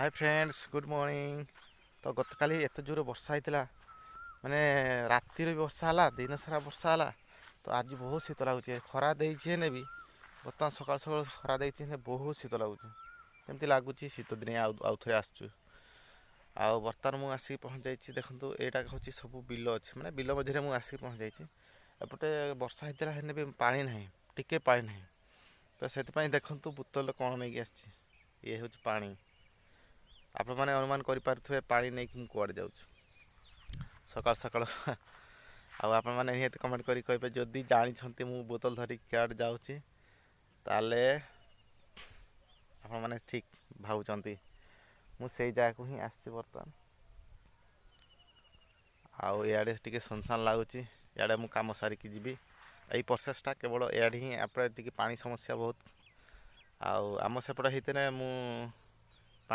Hi friends good morning. तो गतकाली एत जोर वर्षा होता माने रातिर भी वर्षा है दिन सारा वर्षा है। तो आज बहुत शीत लगुच खरा देने भी बर्तमान सकाल सकाल खरा देने बहुत शीत लगुच जमी लगुच शीत दिन आउ थे आसचु बर्तमान मुझे आसिक पहुँच जाइए। देखो यहाँ हूँ सब बिल अच्छे माने बिल मझे मुझे आसिक पहुँच जाइए। एपटे वर्षा होता है भी पानी ना टिके पा ना तो से देखु बोतल कौन नहीं आसी ये हूँ पानी। आपण मैंने अनुमान करें पा नहीं कूड़े जाऊँ सकाल सकाल आपण मैंने निहत कमेंट करेंगे जदि जानते मु बोतल धरिक क्या जाऊँगी ताले आपण मैंने ठीक भावुंट मुझे जगह को ही आसी बर्तमान आड़े टे सुनसान लगुच इे मु कम सारिकी जी यही प्रोसेसटा केवल इे ही आप पा समस्या बहुत आम सेपटे होते मु